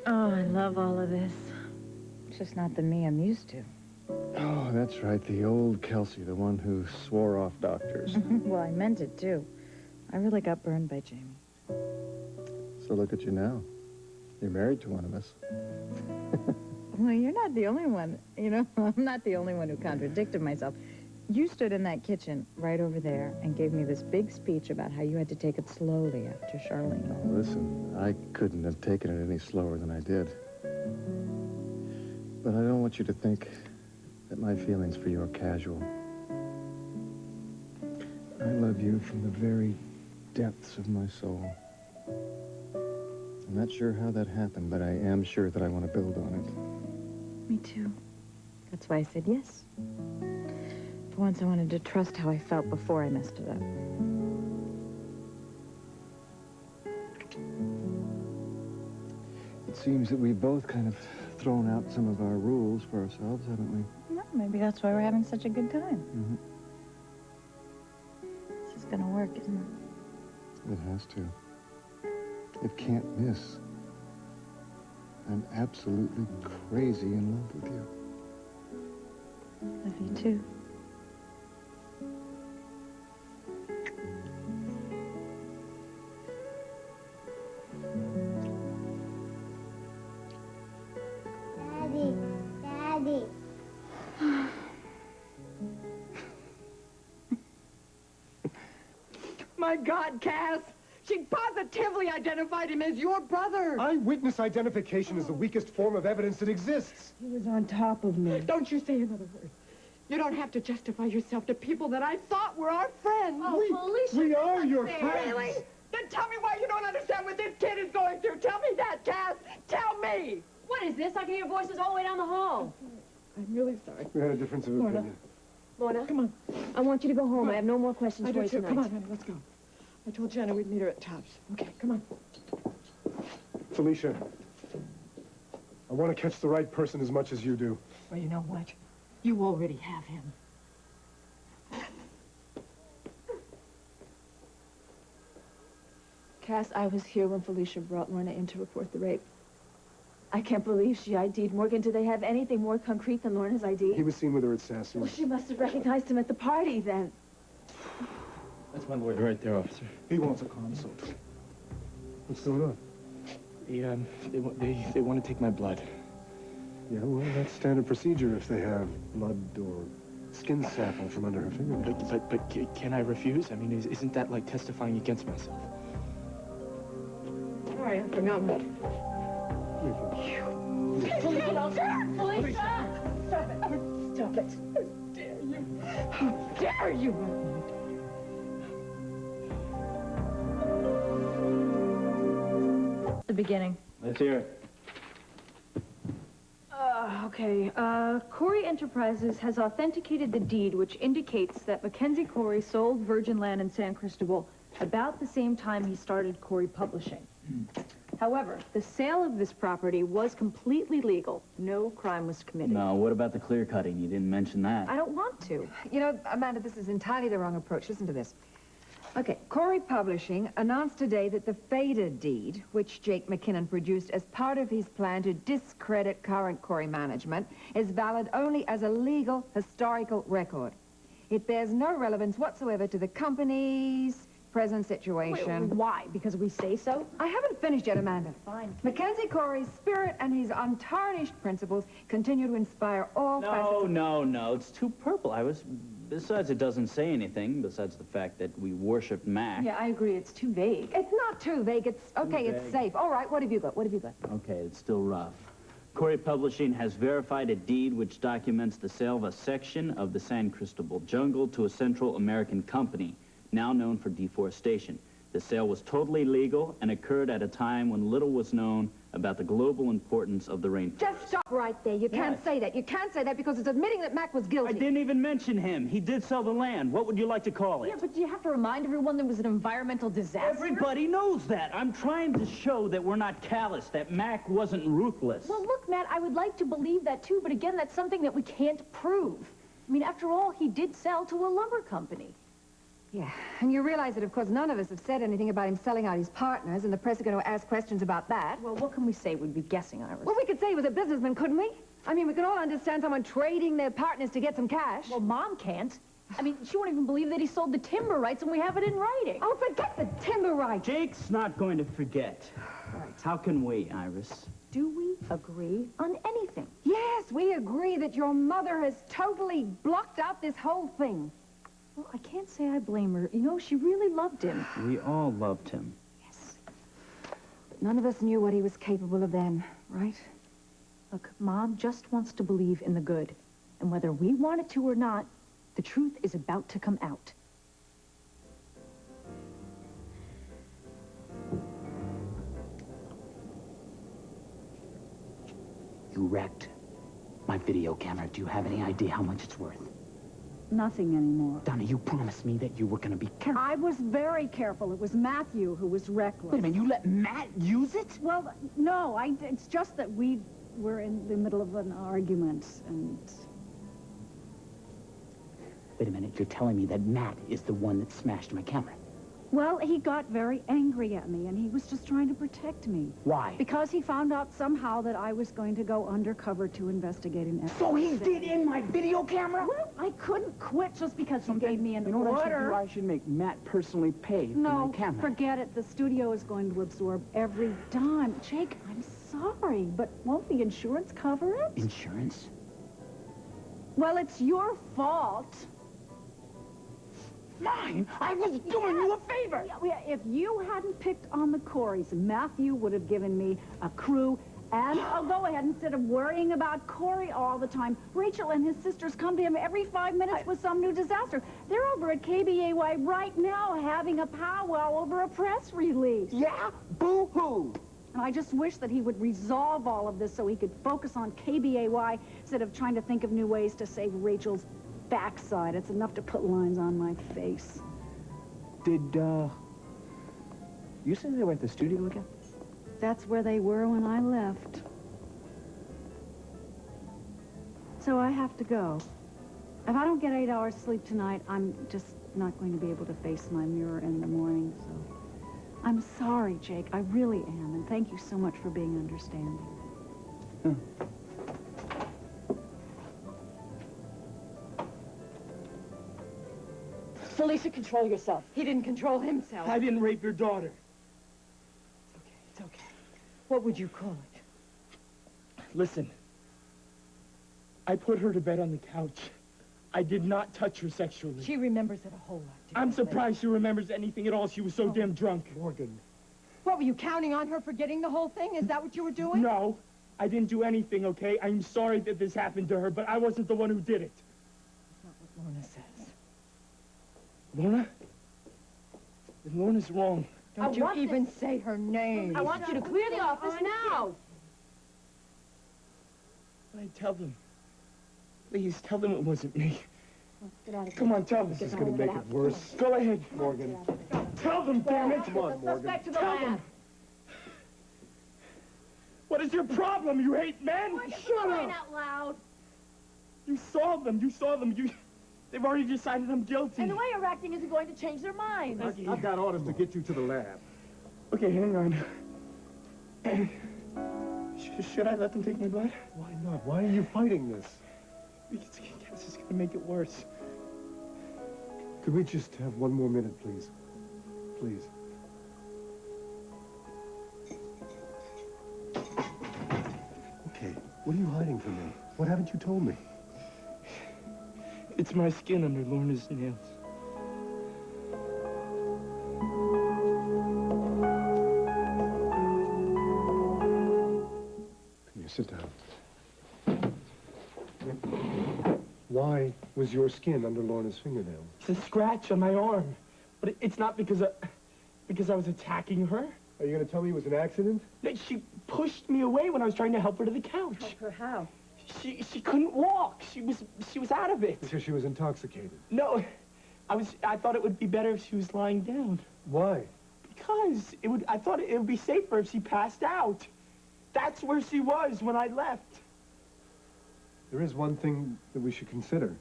Oh, I love all of this. It's just not the me I'm used to. Oh, that's right. The old Kelsey, the one who swore off doctors. Well, I meant it, too. I really got burned by Jamie. So look at you now. You're married to one of us. Well, you're not the only one. You know, I'm not the only one who contradicted myself. You stood in that kitchen right over there and gave me this big speech about how you had to take it slowly after Charlene. Oh, listen, I couldn't have taken it any slower than I did. But I don't want you to think that my feelings for you are casual. I love you from the very depths of my soul. I'm not sure how that happened, but I am sure that I want to build on it. Me too. That's why I said yes. For once, I wanted to trust how I felt before I messed it up. It seems that we've both kind of thrown out some of our rules for ourselves, haven't we? No, maybe that's why we're having such a good time. Mm-hmm. This is gonna work, isn't it? It has to. It can't miss. I'm absolutely crazy in love with you. Love you too. Daddy. My God, Cass! She positively identified him as your brother! Eyewitness identification is the weakest form of evidence that exists. He was on top of me. Don't you say another word. You don't have to justify yourself to people that I thought were our friends. Oh, Felicia, We are your there. friends. Really? Then tell me why you don't understand what this kid is going through. Tell me that, Cass. Tell me. What is this? I can hear voices all the way down the hall. I'm really sorry. We had a difference of Lorna. opinion. Lorna, Come on. I want you to go home. I have no more questions I for do you too. tonight. Come on, honey, let's go. I told Jenna we'd meet her at Tops. Okay, come on. Felicia, I want to catch the right person as much as you do. Well, you know what? You already have him. Cass, I was here when Felicia brought Lorna in to report the rape. I can't believe she ID'd Morgan. Do they have anything more concrete than Lorna's ID? He was seen with her at Sassy. Well, she must have recognized him at the party then. That's my lawyer right there, officer. He wants a consult. What's going on? They want to take my blood. Yeah, well, that's standard procedure if they have blood or skin sample from under her fingernails. But can I refuse? I mean, isn't that like testifying against myself? Sorry, I forgot my... Felicia! Stop it. How dare you? How dare you? The beginning. Let's hear it. Okay. Cory Enterprises has authenticated the deed which indicates that Mackenzie Cory sold Virgin Land in San Cristobal about the same time he started Cory Publishing. However, the sale of this property was completely legal. No crime was committed. No, what about the clear cutting? You didn't mention that. I don't want to. You know, Amanda, this is entirely the wrong approach. Listen to this. Okay, Cory Publishing announced today that the faded deed, which Jake McKinnon produced as part of his plan to discredit current Cory management, is valid only as a legal, historical record. It bears no relevance whatsoever to the company's present situation. Wait, why? Because we say so? I haven't finished yet, Amanda. Fine. Mackenzie Cory's spirit and his untarnished principles continue to inspire all facets of... No, it's too purple. Besides, it doesn't say anything, besides the fact that we worshipped Mac. Yeah, I agree. It's too vague. It's not too vague. It's... Okay, it's safe. All right, what have you got? What have you got? Okay, it's still rough. Cory Publishing has verified a deed which documents the sale of a section of the San Cristobal jungle to a Central American company, now known for deforestation. The sale was totally legal and occurred at a time when little was known about the global importance of the rainforest. Just stop right there. You can't say that. You can't say that because it's admitting that Mac was guilty. I didn't even mention him. He did sell the land. What would you like to call it? Yeah, but do you have to remind everyone there was an environmental disaster? Everybody knows that. I'm trying to show that we're not callous, that Mac wasn't ruthless. Well, look, Matt, I would like to believe that, too, but again, that's something that we can't prove. I mean, after all, he did sell to a lumber company. Yeah, and you realize that, of course, none of us have said anything about him selling out his partners, and the press are going to ask questions about that. Well, what can we say? We'd be guessing, Iris. Well, we could say he was a businessman, couldn't we? I mean, we can all understand someone trading their partners to get some cash. Well, Mom can't. I mean, she won't even believe that he sold the timber rights and we have it in writing. Oh, forget the timber rights. Jake's not going to forget. How can we, Iris? Do we agree on anything? Yes, we agree that your mother has totally blocked out this whole thing. Well, I can't say I blame her. You know, she really loved him. We all loved him. Yes. But none of us knew what he was capable of then, right? Look, Mom just wants to believe in the good. And whether we want it to or not, the truth is about to come out. You wrecked my video camera. Do you have any idea how much it's worth? Nothing anymore. Donna, you promised me that you were going to be careful. I was very careful. It was Matthew who was reckless. Wait a minute, you let Matt use it? Well, no, it's just that we were in the middle of an argument, and... Wait a minute, you're telling me that Matt is the one that smashed my camera? Well, he got very angry at me, and he was just trying to protect me. Why? Because he found out somehow that I was going to go undercover to investigate an So he did in my video camera? Well, I couldn't quit just because he gave me an You know what I should order. do? I should make Matt personally pay for No, my camera. forget it. The studio is going to absorb every dime. Jake, I'm sorry, but won't the insurance cover it? Insurance? Well, it's your fault. Mine? I was doing you a favor. Yeah, if you hadn't picked on the Corys, Matthew would have given me a crew and a go-ahead instead of worrying about Cory all the time. Rachel and his sisters come to him every 5 minutes with some new disaster. They're over at KBAY right now having a powwow over a press release. Yeah? Boo-hoo. And I just wish that he would resolve all of this so he could focus on KBAY instead of trying to think of new ways to save Rachel's backside. It's enough to put lines on my face. Did, you say they were at the studio again? That's where they were when I left. So I have to go. If I don't get 8 hours sleep tonight, I'm just not going to be able to face my mirror in the morning, so... I'm sorry, Jake. I really am, and thank you so much for being understanding. Felicia, control yourself. He didn't control himself. I didn't rape your daughter. It's okay. What would you call it? Listen, I put her to bed on the couch. I did not touch her sexually. She remembers it a whole lot. I'm surprised she remembers anything at all. She was so damn drunk. Morgan. What, were you counting on her forgetting the whole thing? Is that what you were doing? No, I didn't do anything, okay? I'm sorry that this happened to her, but I wasn't the one who did it. That's not what Lorna says. Lorna? Then Lorna's wrong. Don't you even say her name. I want you to clear the office now. But I tell them. Please, tell them it wasn't me. Get out of here. Come on, tell them. This is going to make it worse. Go ahead. Morgan. Tell them, damn it. Come on, Morgan. Tell them. What is your problem? You hate men? Shut up! out loud. You saw them. You saw them. They've already decided I'm guilty. And the way you're acting isn't going to change their minds. I've got orders to get you to the lab. Okay, hang on. Should I let them take my blood? Why not? Why are you fighting this? Because I guess it's going to make it worse. Could we just have one more minute, please? Please. Okay, what are you hiding from me? What haven't you told me? It's my skin under Lorna's nails. Can you sit down? Why was your skin under Lorna's fingernail? It's a scratch on my arm. But it's not because I was attacking her. Are you going to tell me it was an accident? No, she pushed me away when I was trying to help her to the couch. Help her how? She couldn't walk. She was out of it. Because she was intoxicated. No, I thought it would be better if she was lying down. Why? Because I thought it would be safer if she passed out. That's where she was when I left. There is one thing that we should consider.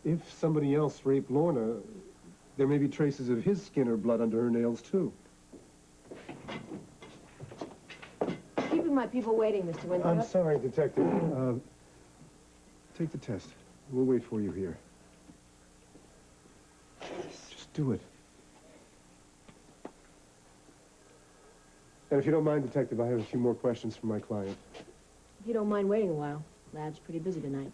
If somebody else raped Lorna, There may be traces of his skin or blood under her nails, too. Keeping my people waiting, Mr. Winthrop. I'm sorry, Detective. Take the test. We'll wait for you here. Just do it. And if you don't mind, Detective, I have a few more questions for my client. If you don't mind waiting a while, Lab's pretty busy tonight.